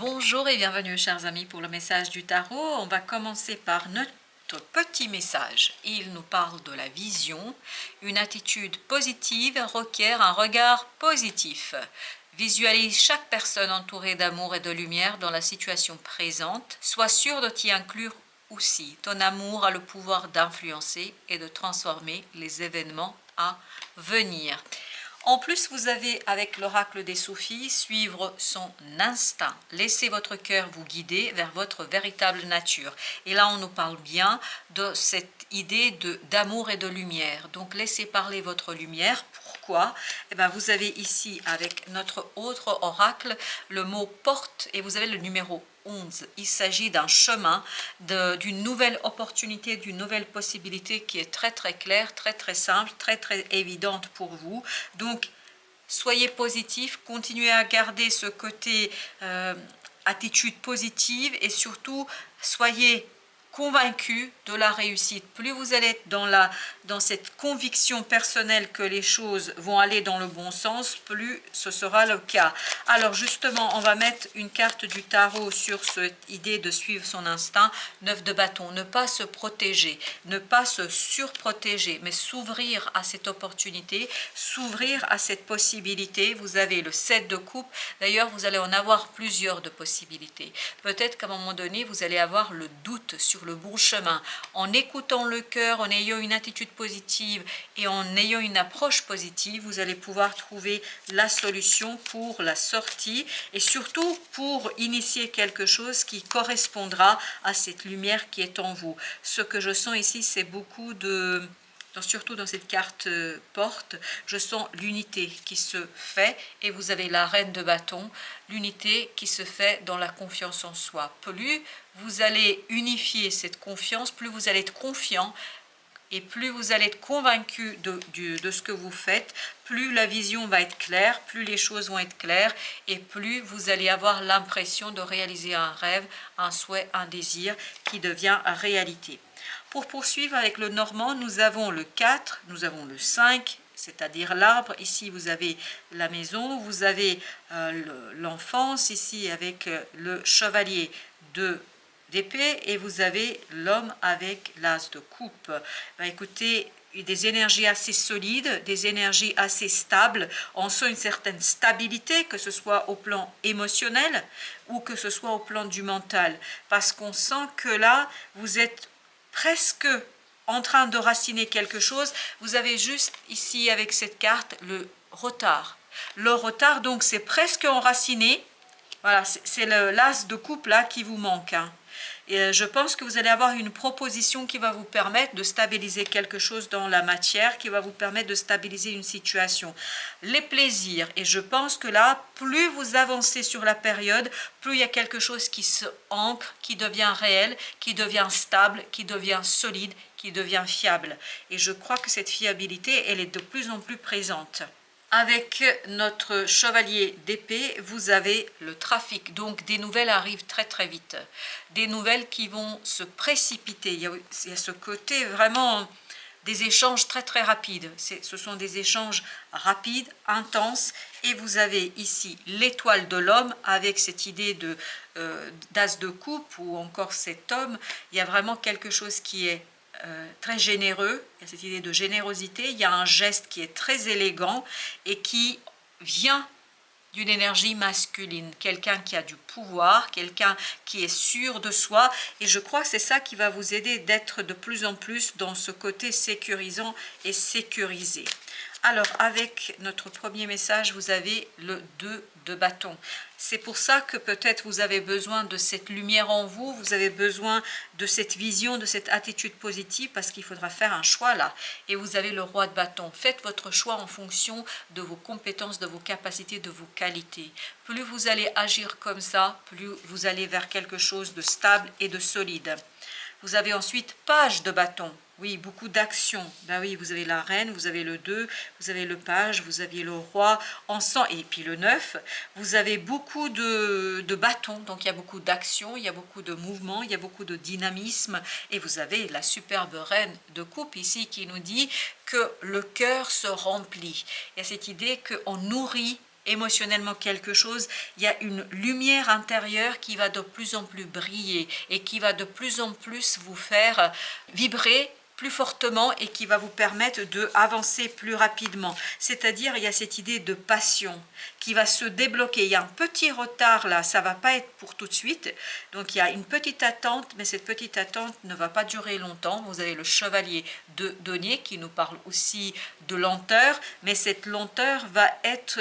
Bonjour et bienvenue chers amis pour le message du tarot. On va commencer par notre petit message. Il nous parle de la vision. Une attitude positive requiert un regard positif. Visualise chaque personne entourée d'amour et de lumière dans la situation présente. Sois sûr de t'y inclure aussi. Ton amour a le pouvoir d'influencer et de transformer les événements à venir. En plus, vous avez avec l'oracle des Sophies suivre son instinct. Laissez votre cœur vous guider vers votre véritable nature. Et là, on nous parle bien de cette idée d'amour et de lumière. Donc, laissez parler votre lumière. Pourquoi? Eh bien, vous avez ici, avec notre autre oracle, le mot porte et vous avez le numéro 11. Il s'agit d'un chemin, d'une nouvelle opportunité, d'une nouvelle possibilité qui est très très claire, très très simple, très très évidente pour vous. Donc, soyez positif, continuez à garder ce côté attitude positive et surtout, soyez convaincu de la réussite. Plus vous allez être dans cette conviction personnelle que les choses vont aller dans le bon sens, plus ce sera le cas. Alors justement, on va mettre une carte du tarot sur cette idée de suivre son instinct. 9 de bâton, ne pas se protéger, ne pas se surprotéger, mais s'ouvrir à cette opportunité, s'ouvrir à cette possibilité. Vous avez le 7 de coupe. D'ailleurs, vous allez en avoir plusieurs de possibilités. Peut-être qu'à un moment donné, vous allez avoir le doute sur le bon chemin. En écoutant le cœur, en ayant une attitude positive et en ayant une approche positive, vous allez pouvoir trouver la solution pour la sortie et surtout pour initier quelque chose qui correspondra à cette lumière qui est en vous. Ce que je sens ici, c'est beaucoup de... surtout dans cette carte porte, je sens l'unité qui se fait et vous avez la reine de bâton, l'unité qui se fait dans la confiance en soi. Plus vous allez unifier cette confiance, plus vous allez être confiant et plus vous allez être convaincu de ce que vous faites, plus la vision va être claire, plus les choses vont être claires et plus vous allez avoir l'impression de réaliser un rêve, un souhait, un désir qui devient réalité. Pour poursuivre avec le normand, nous avons le 4, nous avons le 5, c'est-à-dire l'arbre. Ici, vous avez la maison, vous avez l'enfance, ici avec le chevalier d'épée, et vous avez l'homme avec l'as de coupe. Ben, écoutez, des énergies assez solides, des énergies assez stables. On sent une certaine stabilité, que ce soit au plan émotionnel ou que ce soit au plan du mental. Parce qu'on sent que là, vous êtes presque en train de raciner quelque chose. Vous avez juste ici avec cette carte le retard. Le retard, donc c'est presque enraciné. Voilà, c'est l'as de coupe là qui vous manque. Et je pense que vous allez avoir une proposition qui va vous permettre de stabiliser quelque chose dans la matière, qui va vous permettre de stabiliser une situation. Les plaisirs, et je pense que là, plus vous avancez sur la période, plus il y a quelque chose qui se ancre, qui devient réel, qui devient stable, qui devient solide, qui devient fiable. Et je crois que cette fiabilité, elle est de plus en plus présente. Avec notre chevalier d'épée, vous avez le trafic. Donc, des nouvelles arrivent très très vite. Des nouvelles qui vont se précipiter. Il y a ce côté vraiment des échanges très très rapides. Ce sont des échanges rapides, intenses. Et vous avez ici l'étoile de l'homme avec cette idée d'as de coupe ou encore cet homme. Il y a vraiment quelque chose qui est très généreux, il y a cette idée de générosité, il y a un geste qui est très élégant et qui vient d'une énergie masculine, quelqu'un qui a du pouvoir, quelqu'un qui est sûr de soi, et je crois que c'est ça qui va vous aider d'être de plus en plus dans ce côté sécurisant et sécurisé. Alors, avec notre premier message, vous avez le 2 de bâton. C'est pour ça que peut-être vous avez besoin de cette lumière en vous, vous avez besoin de cette vision, de cette attitude positive, parce qu'il faudra faire un choix là. Et vous avez le roi de bâton. Faites votre choix en fonction de vos compétences, de vos capacités, de vos qualités. Plus vous allez agir comme ça, plus vous allez vers quelque chose de stable et de solide. Vous avez ensuite page de bâton. Oui, beaucoup d'actions. Ben oui, vous avez la reine, vous avez le 2, vous avez le page, vous aviez le roi, et puis le 9. Vous avez beaucoup de bâtons, donc il y a beaucoup d'actions, il y a beaucoup de mouvements, il y a beaucoup de dynamisme. Et vous avez la superbe reine de coupe ici qui nous dit que le cœur se remplit. Il y a cette idée qu'on nourrit émotionnellement quelque chose, il y a une lumière intérieure qui va de plus en plus briller et qui va de plus en plus vous faire vibrer plus fortement et qui va vous permettre d'avancer plus rapidement. C'est-à-dire, il y a cette idée de passion qui va se débloquer. Il y a un petit retard là, ça ne va pas être pour tout de suite. Donc, il y a une petite attente, mais cette petite attente ne va pas durer longtemps. Vous avez le chevalier de denier qui nous parle aussi de lenteur, mais cette lenteur va être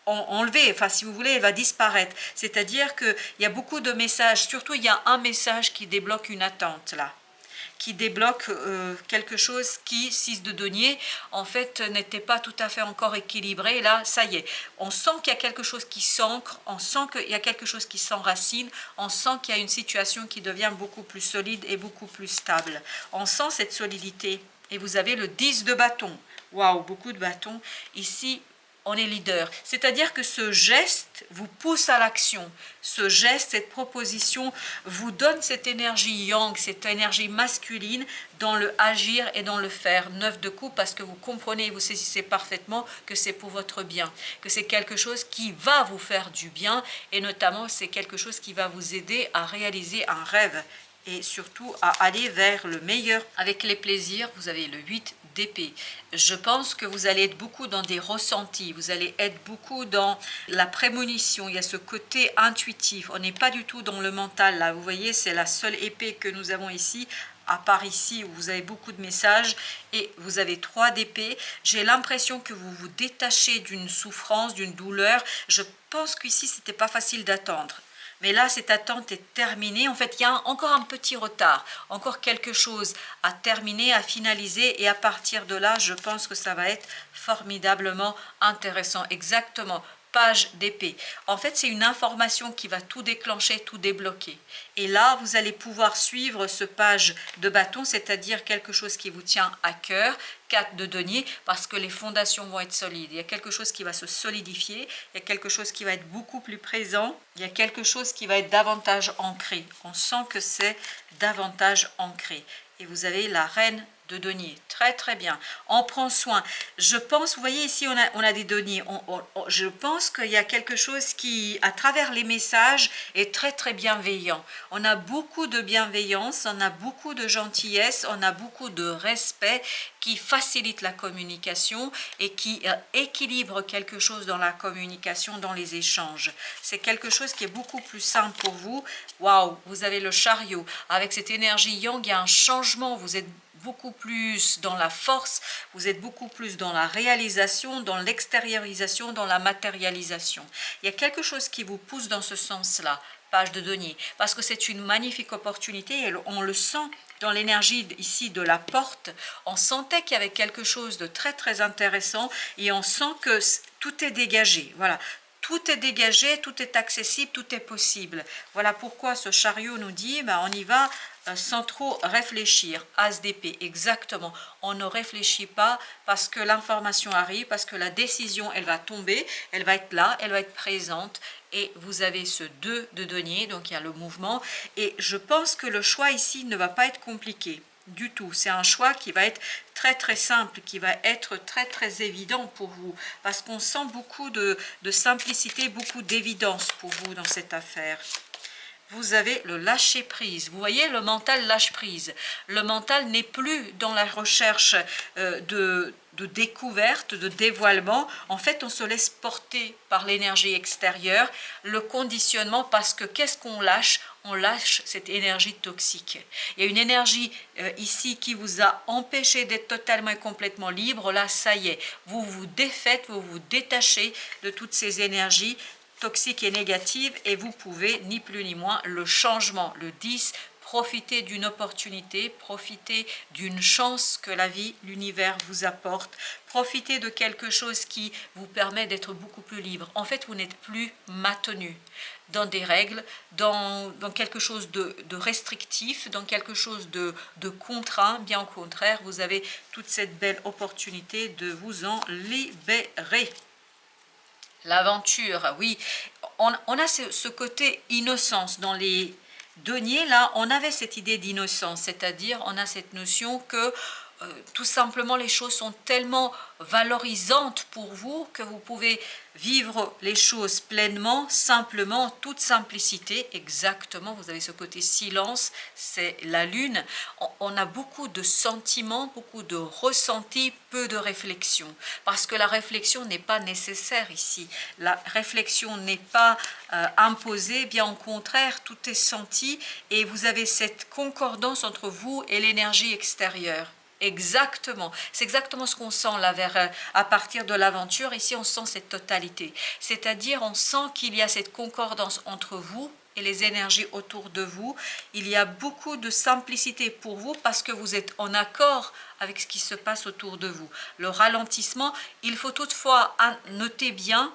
enlevée, enfin si vous voulez, elle va disparaître. C'est-à-dire qu'il y a beaucoup de messages, surtout il y a un message qui débloque une attente là, qui débloque quelque chose qui, 6 de denier, en fait, n'était pas tout à fait encore équilibré. Là, ça y est, on sent qu'il y a quelque chose qui s'ancre, on sent qu'il y a quelque chose qui s'enracine, on sent qu'il y a une situation qui devient beaucoup plus solide et beaucoup plus stable. On sent cette solidité. Et vous avez le 10 de bâton. Waouh, beaucoup de bâtons. Ici, on est leader. C'est-à-dire que ce geste vous pousse à l'action. Ce geste, cette proposition vous donne cette énergie yang, cette énergie masculine dans le agir et dans le faire. 9 de coupe parce que vous comprenez, vous saisissez parfaitement que c'est pour votre bien, que c'est quelque chose qui va vous faire du bien et notamment c'est quelque chose qui va vous aider à réaliser un rêve et surtout à aller vers le meilleur. Avec les plaisirs, vous avez le 8 d'épée. Je pense que vous allez être beaucoup dans des ressentis, vous allez être beaucoup dans la prémonition, il y a ce côté intuitif, on n'est pas du tout dans le mental là, vous voyez, c'est la seule épée que nous avons ici, à part ici où vous avez beaucoup de messages et vous avez 3 d'épée. J'ai l'impression que vous vous détachez d'une souffrance, d'une douleur. Je pense qu'ici, c'était pas facile d'attendre. Mais là, cette attente est terminée. En fait, il y a encore un petit retard, encore quelque chose à terminer, à finaliser. Et à partir de là, je pense que ça va être formidablement intéressant. Exactement. Page d'épée. En fait, c'est une information qui va tout déclencher, tout débloquer. Et là, vous allez pouvoir suivre ce page de bâton, c'est-à-dire quelque chose qui vous tient à cœur, 4 de denier, parce que les fondations vont être solides. Il y a quelque chose qui va se solidifier, il y a quelque chose qui va être beaucoup plus présent, il y a quelque chose qui va être davantage ancré. On sent que c'est davantage ancré. Et vous avez la reine de denier. Très très bien. On prend soin. Je pense, vous voyez ici, on a des deniers. Je pense qu'il y a quelque chose qui, à travers les messages, est très très bienveillant. On a beaucoup de bienveillance, on a beaucoup de gentillesse, on a beaucoup de respect qui facilite la communication et qui équilibre quelque chose dans la communication, dans les échanges. C'est quelque chose qui est beaucoup plus simple pour vous. Waouh, vous avez le chariot. Avec cette énergie yang, il y a un changement. Vous êtes beaucoup plus dans la force, vous êtes beaucoup plus dans la réalisation, dans l'extériorisation, dans la matérialisation. Il y a quelque chose qui vous pousse dans ce sens-là, page de denier, parce que c'est une magnifique opportunité et on le sent dans l'énergie ici de la porte. On sentait qu'il y avait quelque chose de très très intéressant et on sent que tout est dégagé. Voilà. Tout est dégagé, tout est accessible, tout est possible. Voilà pourquoi ce chariot nous dit, on y va sans trop réfléchir. As d'épée, exactement. On ne réfléchit pas parce que l'information arrive, parce que la décision, elle va tomber, elle va être là, elle va être présente. Et vous avez ce 2 de denier, donc il y a le mouvement. Et je pense que le choix ici ne va pas être compliqué du tout. C'est un choix qui va être très très simple, qui va être très très évident pour vous, parce qu'on sent beaucoup de simplicité, beaucoup d'évidence pour vous dans cette affaire. Vous avez le lâcher prise. Vous voyez, le mental lâche prise. Le mental n'est plus dans la recherche de découverte, de dévoilement. En fait, on se laisse porter par l'énergie extérieure, le conditionnement, parce que qu'est-ce qu'on lâche? On lâche cette énergie toxique. Il y a une énergie ici qui vous a empêché d'être totalement et complètement libre. Là, ça y est, vous vous défaites, vous vous détachez de toutes ces énergies toxiques et négatives et vous pouvez, ni plus ni moins, le changement, le 10, profiter d'une opportunité, profiter d'une chance que la vie, l'univers vous apporte, profiter de quelque chose qui vous permet d'être beaucoup plus libre. En fait, vous n'êtes plus maintenu dans des règles, dans quelque chose de restrictif, dans quelque chose de contraint. Bien au contraire, vous avez toute cette belle opportunité de vous en libérer. L'aventure, oui, on a ce côté innocence dans les deniers, là, on avait cette idée d'innocence, c'est-à-dire on a cette notion que tout simplement les choses sont tellement valorisantes pour vous que vous pouvez vivre les choses pleinement, simplement, en toute simplicité. Exactement, vous avez ce côté silence, c'est la lune. On a beaucoup de sentiments, beaucoup de ressentis, peu de réflexion, parce que la réflexion n'est pas nécessaire ici. La réflexion n'est pas imposée, bien au contraire, tout est senti et vous avez cette concordance entre vous et l'énergie extérieure. Exactement, c'est exactement ce qu'on sent là à partir de l'aventure. Ici on sent cette totalité, c'est-à-dire on sent qu'il y a cette concordance entre vous et les énergies autour de vous. Il y a beaucoup de simplicité pour vous parce que vous êtes en accord avec ce qui se passe autour de vous. Le ralentissement, il faut toutefois noter bien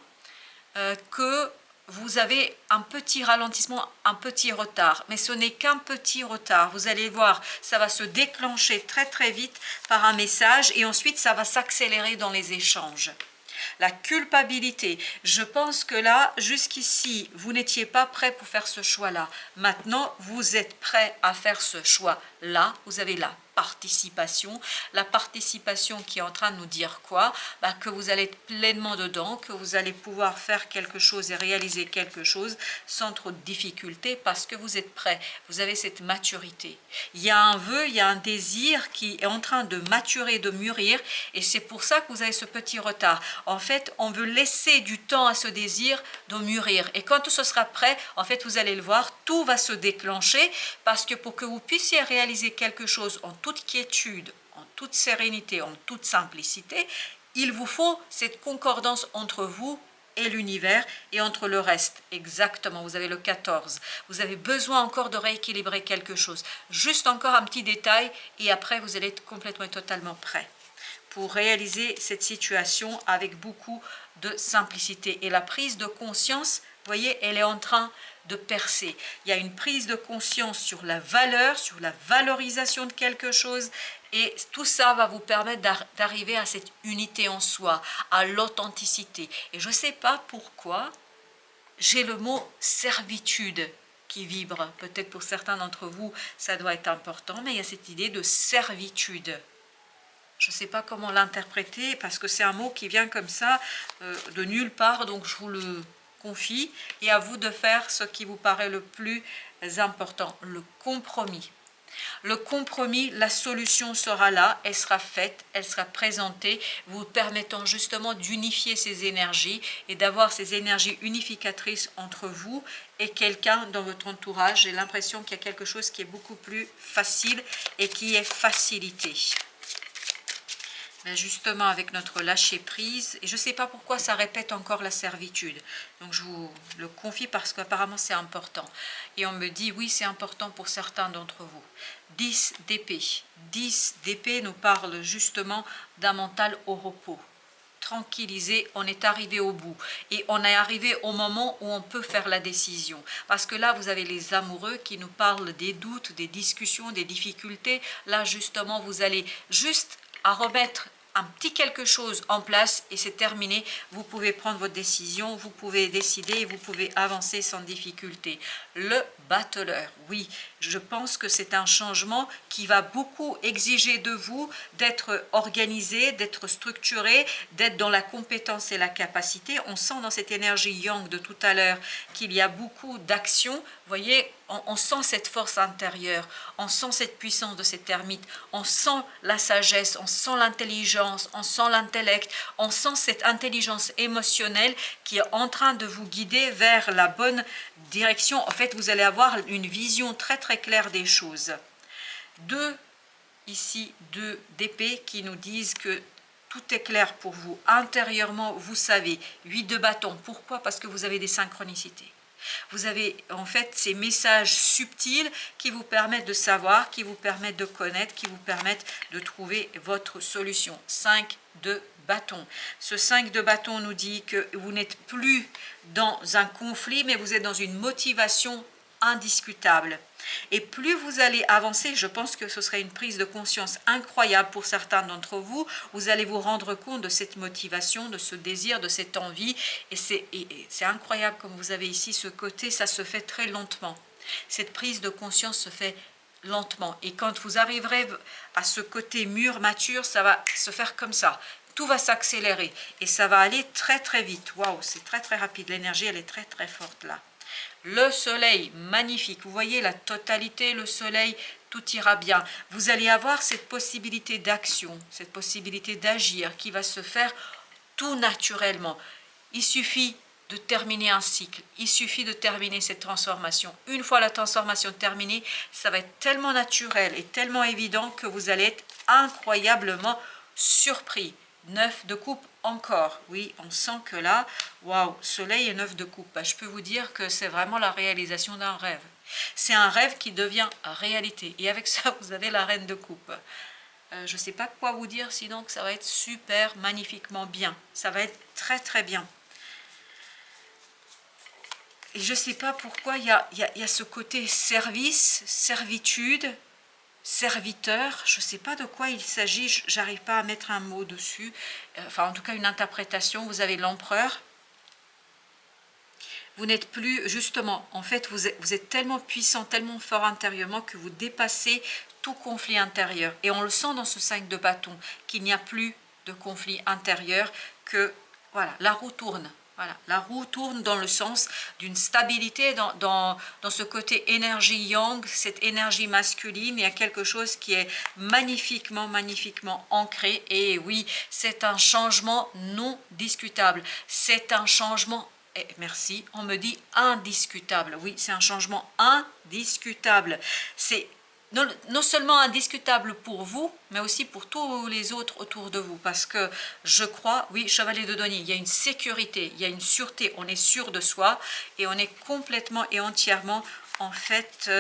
que vous avez un petit ralentissement, un petit retard, mais ce n'est qu'un petit retard. Vous allez voir, ça va se déclencher très très vite par un message et ensuite ça va s'accélérer dans les échanges. La culpabilité, je pense que là, jusqu'ici, vous n'étiez pas prêt pour faire ce choix-là. Maintenant, vous êtes prêt à faire ce choix-là. Vous avez la participation qui est en train de nous dire quoi? Que vous allez être pleinement dedans, que vous allez pouvoir faire quelque chose et réaliser quelque chose sans trop de difficultés parce que vous êtes prêt, vous avez cette maturité. Il y a un vœu, il y a un désir qui est en train de maturer, de mûrir et c'est pour ça que vous avez ce petit retard. En fait, on veut laisser du temps à ce désir de mûrir et quand ce sera prêt, en fait, vous allez le voir, tout va se déclencher parce que pour que vous puissiez réaliser quelque chose en toute quiétude, en toute sérénité, en toute simplicité, il vous faut cette concordance entre vous et l'univers et entre le reste. Exactement, vous avez le 14. Vous avez besoin encore de rééquilibrer quelque chose. Juste encore un petit détail et après vous allez être complètement et totalement prêt pour réaliser cette situation avec beaucoup de simplicité. Et la prise de conscience, vous voyez, elle est en train de percer. Il y a une prise de conscience sur la valeur, sur la valorisation de quelque chose et tout ça va vous permettre d'arriver à cette unité en soi, à l'authenticité. Et je ne sais pas pourquoi j'ai le mot servitude qui vibre. Peut-être pour certains d'entre vous, ça doit être important, mais il y a cette idée de servitude. Je ne sais pas comment l'interpréter parce que c'est un mot qui vient comme ça de nulle part, donc je vous le confie et à vous de faire ce qui vous paraît le plus important, le compromis. Le compromis, la solution sera là, elle sera faite, elle sera présentée, vous permettant justement d'unifier ces énergies et d'avoir ces énergies unificatrices entre vous et quelqu'un dans votre entourage. J'ai l'impression qu'il y a quelque chose qui est beaucoup plus facile et qui est facilité. Justement avec notre lâcher prise, et je ne sais pas pourquoi ça répète encore la servitude, donc je vous le confie parce qu'apparemment c'est important, et on me dit oui c'est important pour certains d'entre vous. 10 d'épée, 10 d'épée nous parle justement d'un mental au repos, tranquillisé, on est arrivé au bout, et on est arrivé au moment où on peut faire la décision, parce que là vous avez les amoureux qui nous parlent des doutes, des discussions, des difficultés, là justement vous allez juste à remettre un petit quelque chose en place et c'est terminé, vous pouvez prendre votre décision, vous pouvez décider et vous pouvez avancer sans difficulté. Le battleur, oui, je pense que c'est un changement qui va beaucoup exiger de vous d'être organisé, d'être structuré, d'être dans la compétence et la capacité. On sent dans cette énergie yang de tout à l'heure qu'il y a beaucoup d'action. Vous voyez, on sent cette force intérieure, on sent cette puissance de cet ermite, on sent la sagesse, on sent l'intelligence, on sent l'intellect, on sent cette intelligence émotionnelle qui est en train de vous guider vers la bonne direction. En fait, vous allez avoir une vision très très claire des choses. Deux d'épée qui nous disent que tout est clair pour vous. Intérieurement, vous savez. 8 de bâton. Pourquoi? Parce que vous avez des synchronicités. Vous avez en fait ces messages subtils qui vous permettent de savoir, qui vous permettent de connaître, qui vous permettent de trouver votre solution. 5 de bâton. Ce 5 de bâton nous dit que vous n'êtes plus dans un conflit, mais vous êtes dans une motivation indiscutable. Et plus vous allez avancer, je pense que ce serait une prise de conscience incroyable pour certains d'entre vous. Vous allez vous rendre compte de cette motivation, de ce désir, de cette envie. Et c'est incroyable comme vous avez ici ce côté, ça se fait très lentement. Cette prise de conscience se fait lentement. Et quand vous arriverez à ce côté mûr, mature, ça va se faire comme ça. Tout va s'accélérer et ça va aller très très vite. Waouh, c'est très très rapide. L'énergie, elle est très très forte là. Le soleil, magnifique. Vous voyez la totalité, le soleil, tout ira bien. Vous allez avoir cette possibilité d'action, cette possibilité d'agir qui va se faire tout naturellement. Il suffit de terminer un cycle, il suffit de terminer cette transformation. Une fois la transformation terminée, ça va être tellement naturel et tellement évident que vous allez être incroyablement surpris. 9 de coupe encore, oui, on sent que là, waouh, soleil et 9 de coupe. Bah, je peux vous dire que c'est vraiment la réalisation d'un rêve. C'est un rêve qui devient réalité. Et avec ça, vous avez la reine de coupe. Je ne sais pas quoi vous dire, sinon que ça va être super, magnifiquement bien. Ça va être très très bien. Et je ne sais pas pourquoi il y a ce côté service, servitude, serviteur. Je ne sais pas de quoi il s'agit, j'arrive pas à mettre un mot dessus. Enfin, en tout cas, une interprétation. Vous avez l'empereur. Vous n'êtes plus, justement, en fait, vous êtes tellement puissant, tellement fort intérieurement que vous dépassez tout conflit intérieur. Et on le sent dans ce 5 de bâton, qu'il n'y a plus de conflit intérieur, que, voilà, la roue tourne. Voilà, la roue tourne dans le sens d'une stabilité dans ce côté énergie yang, cette énergie masculine. Il y a quelque chose qui est magnifiquement, magnifiquement ancré. Et oui, c'est un changement non discutable. C'est un changement, merci, on me dit indiscutable. Oui, c'est un changement indiscutable. C'est non seulement indiscutable pour vous, mais aussi pour tous les autres autour de vous. Parce que je crois, oui, chevalier de denier, il y a une sécurité, il y a une sûreté, on est sûr de soi et on est complètement et entièrement, en fait,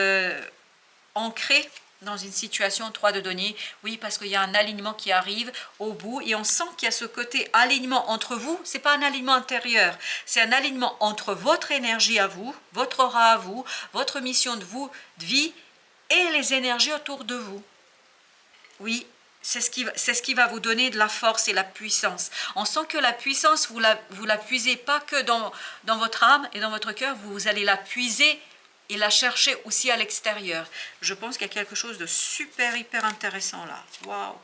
ancré dans une situation 3 de denier. Oui, parce qu'il y a un alignement qui arrive au bout et on sent qu'il y a ce côté alignement entre vous. C'est pas un alignement intérieur, c'est un alignement entre votre énergie à vous, votre aura à vous, votre mission de vie, et les énergies autour de vous. Oui, c'est ce qui va vous donner de la force et la puissance. On sent que la puissance, vous la puisez pas que dans votre âme et dans votre cœur, vous allez la puiser et la chercher aussi à l'extérieur. Je pense qu'il y a quelque chose de super, hyper intéressant là. Waouh!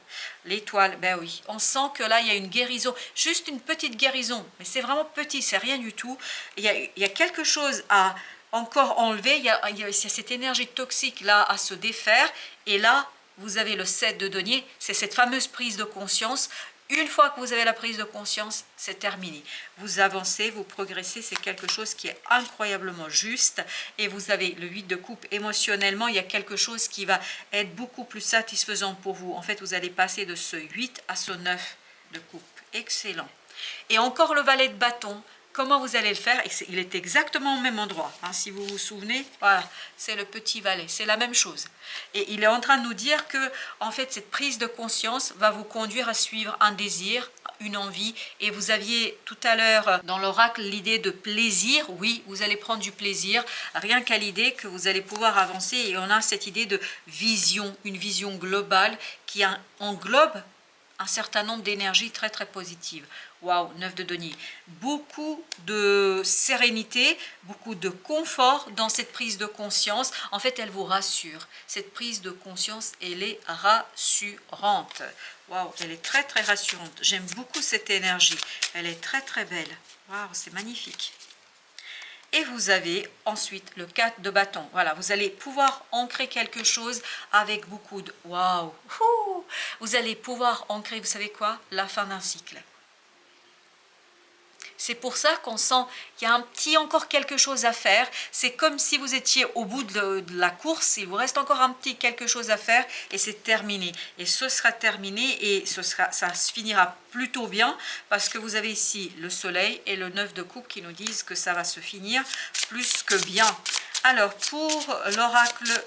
L'étoile, ben oui. On sent que là, il y a une guérison, juste une petite guérison, mais c'est vraiment petit, c'est rien du tout. Il y a quelque chose à encore enlever, il y a cette énergie toxique là à se défaire, et là, vous avez le 7 de denier, c'est cette fameuse prise de conscience. Une fois que vous avez la prise de conscience, c'est terminé. Vous avancez, vous progressez, c'est quelque chose qui est incroyablement juste. Et vous avez le 8 de coupe. Émotionnellement, il y a quelque chose qui va être beaucoup plus satisfaisant pour vous. En fait, vous allez passer de ce 8 à ce 9 de coupe. Excellent. Et encore le valet de bâton. Comment vous allez le faire? Il est exactement au même endroit. Hein, si vous vous souvenez, voilà, c'est le petit valet, c'est la même chose. Et il est en train de nous dire que, en fait, cette prise de conscience va vous conduire à suivre un désir, une envie. Et vous aviez tout à l'heure dans l'oracle l'idée de plaisir. Oui, vous allez prendre du plaisir, rien qu'à l'idée que vous allez pouvoir avancer. Et on a cette idée de vision, une vision globale qui englobe un certain nombre d'énergies très très positives. Waouh, 9 de denier. Beaucoup de sérénité, beaucoup de confort dans cette prise de conscience. En fait, elle vous rassure. Cette prise de conscience, elle est rassurante. Waouh, elle est très très rassurante. J'aime beaucoup cette énergie. Elle est très très belle. Waouh, c'est magnifique. Et vous avez ensuite le 4 de bâton. Voilà, vous allez pouvoir ancrer quelque chose avec beaucoup de... Waouh! Vous allez pouvoir ancrer, vous savez quoi? La fin d'un cycle. C'est pour ça qu'on sent qu'il y a encore quelque chose à faire. C'est comme si vous étiez au bout de la course, il vous reste encore un petit quelque chose à faire et c'est terminé. Et ce sera terminé et ça se finira plutôt bien parce que vous avez ici le soleil et le 9 de coupe qui nous disent que ça va se finir plus que bien. Alors, pour l'oracle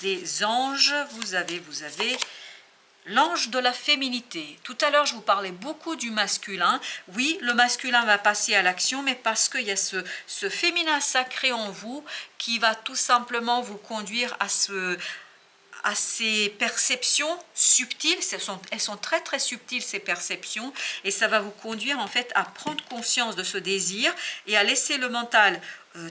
des anges, vous avez l'ange de la féminité. Tout à l'heure, je vous parlais beaucoup du masculin. Oui, le masculin va passer à l'action, mais parce qu'il y a ce féminin sacré en vous qui va tout simplement vous conduire à ces perceptions subtiles. Elles sont très très subtiles, ces perceptions, et ça va vous conduire en fait à prendre conscience de ce désir et à laisser le mental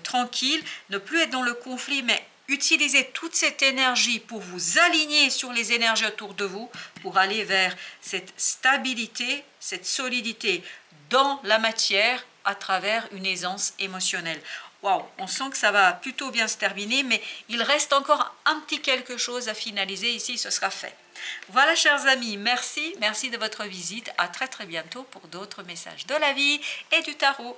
tranquille, ne plus être dans le conflit, mais Utilisez toute cette énergie pour vous aligner sur les énergies autour de vous, pour aller vers cette stabilité, cette solidité dans la matière à travers une aisance émotionnelle. Waouh, on sent que ça va plutôt bien se terminer, mais il reste encore un petit quelque chose à finaliser ici, ce sera fait. Voilà, chers amis, merci de votre visite. À très bientôt pour d'autres messages de la vie et du tarot.